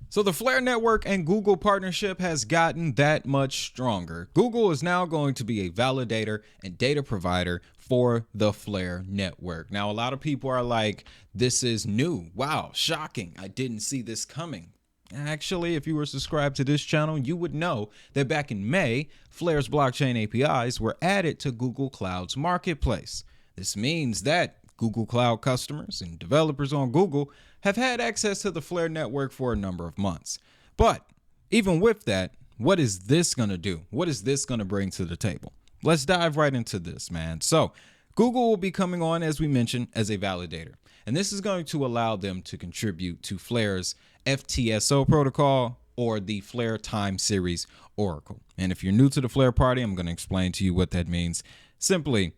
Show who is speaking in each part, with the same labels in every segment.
Speaker 1: So the FLR network and Google partnership has gotten that much stronger. Google is now going to be a validator and data provider for the FLR network. Now, a lot of people are like, this is new. Wow, shocking. I didn't see this coming. Actually, if you were subscribed to this channel, you would know that back in May, FLR's blockchain APIs were added to Google Cloud's marketplace. This means that Google Cloud customers and developers on Google have had access to the FLR network for a number of months. But even with that, what is this going to do? What is this going to bring to the table? Let's dive right into this, man. So Google will be coming on, as we mentioned, as a validator. And this is going to allow them to contribute to FLR's FTSO protocol or the FLR time series oracle. And if you're new to the FLR party, I'm going to explain to you what that means. Simply,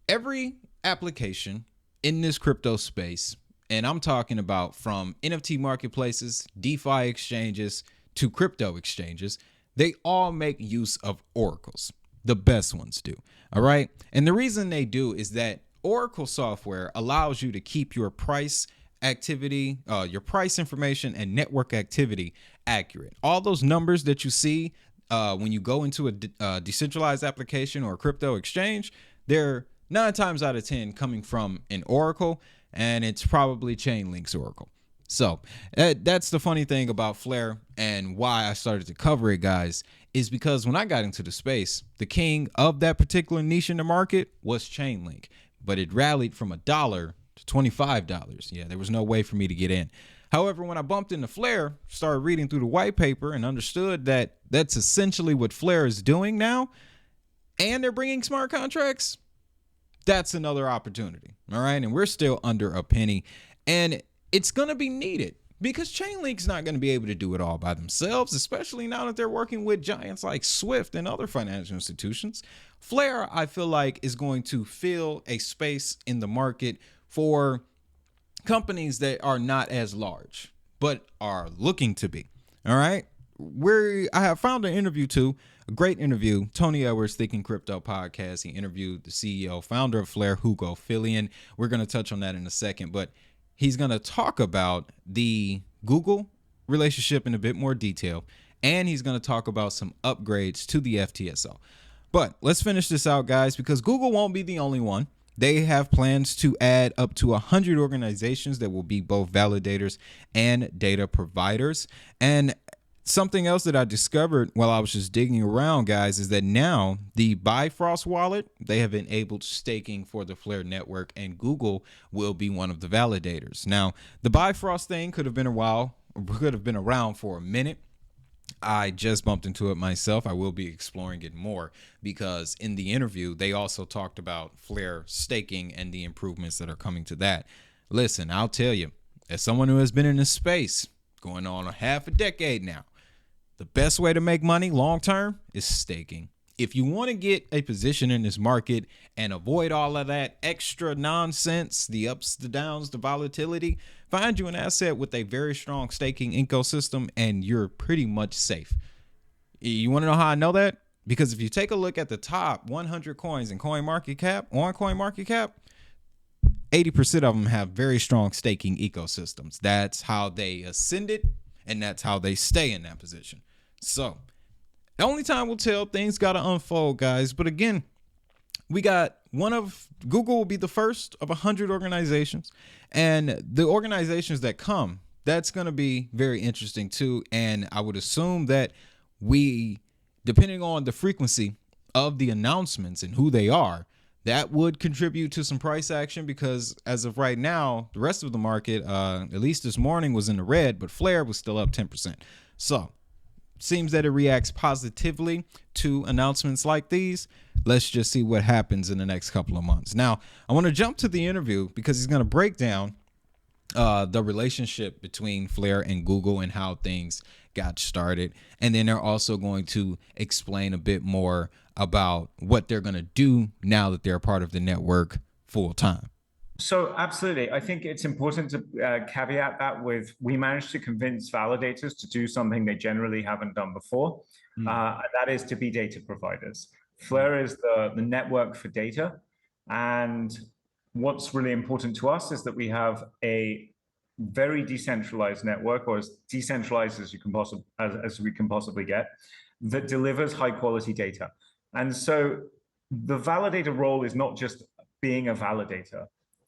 Speaker 1: every application in this crypto space, and I'm talking about from NFT marketplaces, DeFi exchanges to crypto exchanges, they all make use of oracles. The best ones do. All right. And the reason they do is that Oracle software allows you to keep your price activity, your price information and network activity accurate. All those numbers that you see when you go into a decentralized application or a crypto exchange, they're 9 times out of 10 coming from an oracle, and it's probably Chainlink's oracle. So that's the funny thing about FLR, and why I started to cover it, guys, is because when I got into the space, the king of that particular niche in the market was Chainlink, but it rallied from $1 to $25. Yeah, there was no way for me to get in. However, when I bumped into FLR, started reading through the white paper and understood that that's essentially what FLR is doing now, and they're bringing smart contracts, that's another opportunity. All right. And we're still under a penny, and it's going to be needed because Chainlink's not going to be able to do it all by themselves, especially now that they're working with giants like Swift and other financial institutions. FLR, I feel like, is going to fill a space in the market for companies that are not as large, but are looking to be. All right. I have found an interview too. A great interview. Tony Edwards, Thinking Crypto podcast. He interviewed the CEO, founder of FLR, Hugo Fillion. We're going to touch on that in a second, but he's going to talk about the Google relationship in a bit more detail, and he's going to talk about some upgrades to the FTSO. But let's finish this out, guys, because Google won't be the only one. They have plans to add up to 100 organizations that will be both validators and data providers. And something else that I discovered while I was just digging around, guys, is that now the Bifrost wallet, they have enabled staking for the FLR network, and Google will be one of the validators. Now, the Bifrost thing could have been around for a minute. I just bumped into it myself. I will be exploring it more because in the interview, they also talked about FLR staking and the improvements that are coming to that. Listen, I'll tell you, as someone who has been in this space going on a half a decade now, the best way to make money long term is staking. If you want to get a position in this market and avoid all of that extra nonsense, the ups, the downs, the volatility, find you an asset with a very strong staking ecosystem and you're pretty much safe. You want to know how I know that? Because if you take a look at the top 100 coins in CoinMarketCap, 80% of them have very strong staking ecosystems. That's how they ascended, and that's how they stay in that position. So the only time will tell. Things got to unfold, guys. But again, we got Google will be the first of 100 organizations, and the organizations that come, that's going to be very interesting too. And I would assume that depending on the frequency of the announcements and who they are, that would contribute to some price action, because as of right now, the rest of the market, at least this morning, was in the red, but FLR was still up 10%. So seems that it reacts positively to announcements like these. Let's just see what happens in the next couple of months. Now, I want to jump to the interview because he's going to break down the relationship between FLR and Google and how things got started. And then they're also going to explain a bit more about what they're going to do now that they're part of the network full time.
Speaker 2: So absolutely. I think it's important to caveat that with, we managed to convince validators to do something they generally haven't done before. And that is to be data providers. FLR is the network for data. And what's really important to us is that we have a very decentralized network, or as decentralized as we can possibly get, that delivers high quality data. And so the validator role is not just being a validator.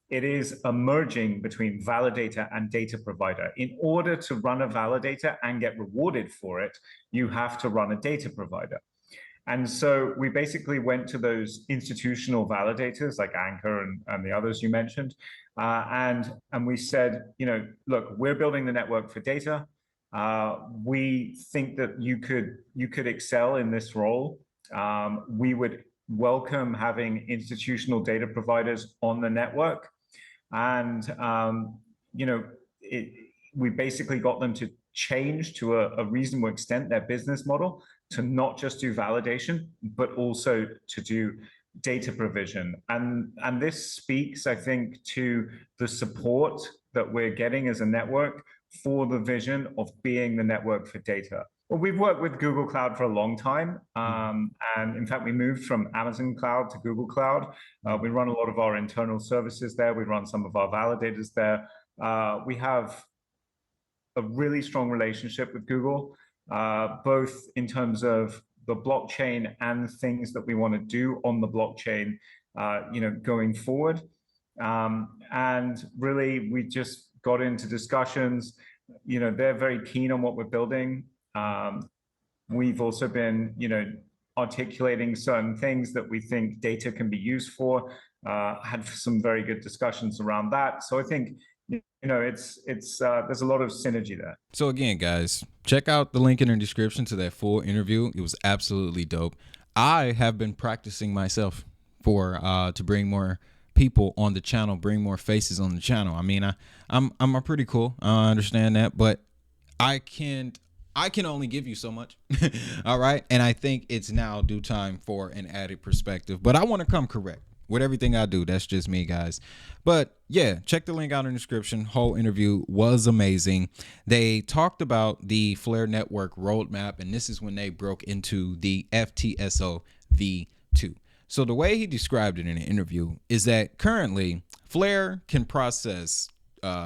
Speaker 2: It is a merging between validator and data provider. In order to run a validator and get rewarded for it, you have to run a data provider. And so we basically went to those institutional validators like Anchor and the others you mentioned, and we said, look, we're building the network for data. We think that you could excel in this role. We would welcome having institutional data providers on the network, and we basically got them to change to a reasonable extent their business model to not just do validation, but also to do data provision. And this speaks, I think, to the support that we're getting as a network for the vision of being the network for data. Well, we've worked with Google Cloud for a long time. And in fact, we moved from Amazon Cloud to Google Cloud. We run a lot of our internal services there. We run some of our validators there. We have a really strong relationship with Google, both in terms of the blockchain and things that we want to do on the blockchain, going forward. And really, we just got into discussions. They're very keen on what we're building. We've also been, articulating certain things that we think data can be used for. Had some very good discussions around that. So I think, it's there's a lot of synergy there.
Speaker 1: So again, guys, check out the link in the description to that full interview. It was absolutely dope. I have been practicing myself to bring more people on the channel, bring more faces on the channel. I mean, I'm a pretty cool. I understand that, but I can only give you so much. All right. And I think it's now due time for an added perspective, but I want to come correct with everything I do. That's just me, guys. But yeah, check the link out in the description. Whole interview was amazing. They talked about the FLR network roadmap, and this is when they broke into the FTSO v2. So the way he described it in the interview is that currently FLR can process,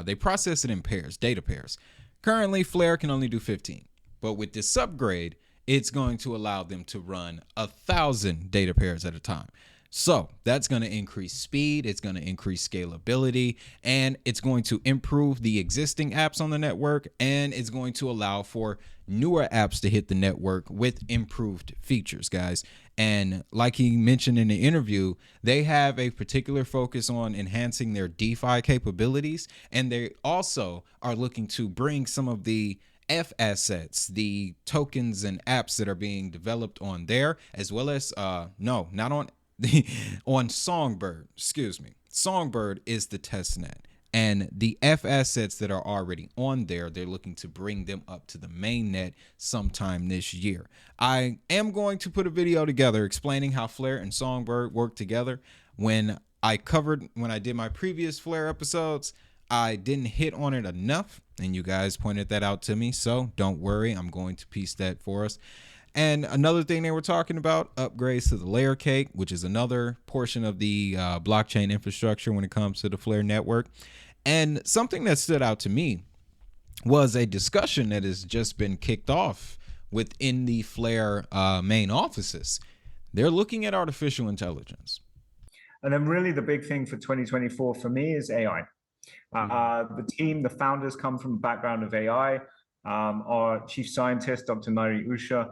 Speaker 1: they process it in pairs, data pairs. Currently, FLR can only do 15. But with this upgrade, it's going to allow them to run 1,000 data pairs at a time. So that's going to increase speed, it's going to increase scalability, and it's going to improve the existing apps on the network, and it's going to allow for newer apps to hit the network with improved features, guys. And like he mentioned in the interview, they have a particular focus on enhancing their DeFi capabilities, and they also are looking to bring some of the F assets, the tokens and apps that are being developed on there, as well as no, not on on Songbird. Excuse me. Songbird is the test net, and the F assets that are already on there, they're looking to bring them up to the main net sometime this year. I am going to put a video together explaining how FLR and Songbird work together. When I did my previous FLR episodes, I didn't hit on it enough, and you guys pointed that out to me, so don't worry, I'm going to piece that for us. And another thing they were talking about, upgrades to the layer cake, which is another portion of the blockchain infrastructure when it comes to the FLR network. And something that stood out to me was a discussion that has just been kicked off within the FLR main offices. They're looking at artificial intelligence.
Speaker 2: And then really the big thing for 2024 for me is AI. The team, the founders come from a background of AI. Our chief scientist, Dr. Nairi Usha,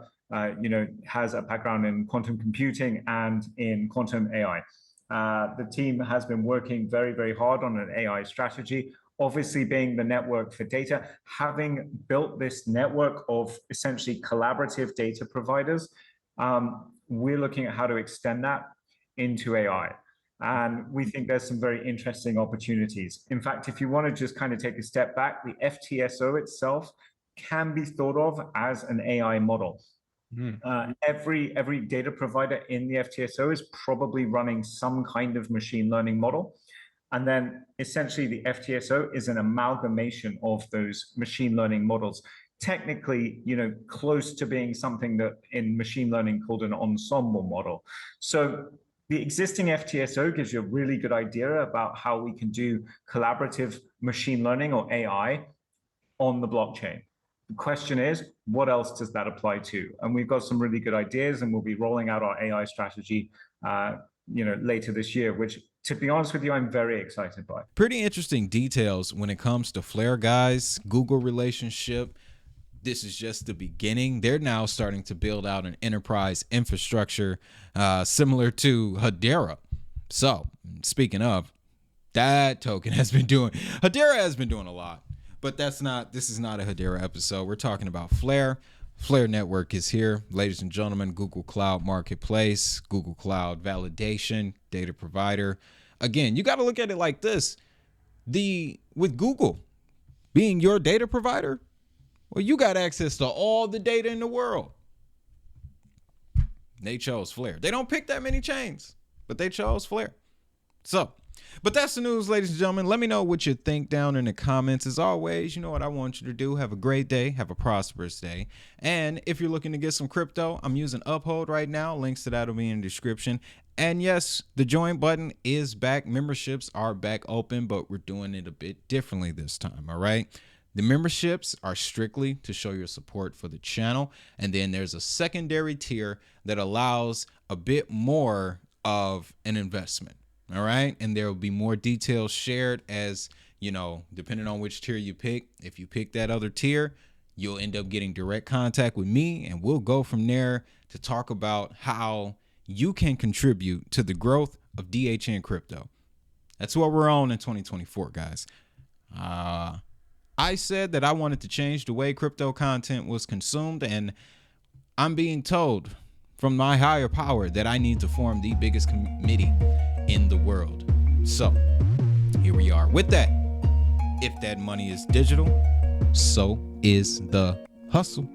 Speaker 2: has a background in quantum computing and in quantum AI. The team has been working very, very hard on an AI strategy, obviously being the network for data. Having built this network of essentially collaborative data providers, we're looking at how to extend that into AI. And we think there's some very interesting opportunities. In fact, if you want to just kind of take a step back, the FTSO itself can be thought of as an AI model. Every data provider in the FTSO is probably running some kind of machine learning model. And then essentially the FTSO is an amalgamation of those machine learning models. Technically, close to being something that in machine learning called an ensemble model. So, the existing FTSO gives you a really good idea about how we can do collaborative machine learning or AI on the blockchain. The question is, what else does that apply to? And we've got some really good ideas, and we'll be rolling out our AI strategy, later this year, which, to be honest with you, I'm very excited by.
Speaker 1: Pretty interesting details when it comes to FLR, guys. Google relationship. This is just the beginning. They're now starting to build out an enterprise infrastructure similar to Hedera. So, speaking of, that token Hedera has been doing a lot. But this is not a Hedera episode. We're talking about FLR. FLR Network is here. Ladies and gentlemen, Google Cloud Marketplace, Google Cloud Validation, data provider. Again, you got to look at it like this. With Google being your data provider, well, you got access to all the data in the world. They chose FLR. They don't pick that many chains, but they chose FLR. So, but that's the news, ladies and gentlemen. Let me know what you think down in the comments. As always, you know what I want you to do. Have a great day. Have a prosperous day. And if you're looking to get some crypto, I'm using Uphold right now. Links to that will be in the description. And yes, the join button is back. Memberships are back open, but we're doing it a bit differently this time. All right. The memberships are strictly to show your support for the channel. And then there's a secondary tier that allows a bit more of an investment. All right. And there will be more details shared as, depending on which tier you pick. If you pick that other tier, you'll end up getting direct contact with me, and we'll go from there to talk about how you can contribute to the growth of DHN crypto. That's what we're on in 2024, guys. I said that I wanted to change the way crypto content was consumed, and I'm being told from my higher power that I need to form the biggest committee in the world. So here we are. With that, if that money is digital, so is the hustle.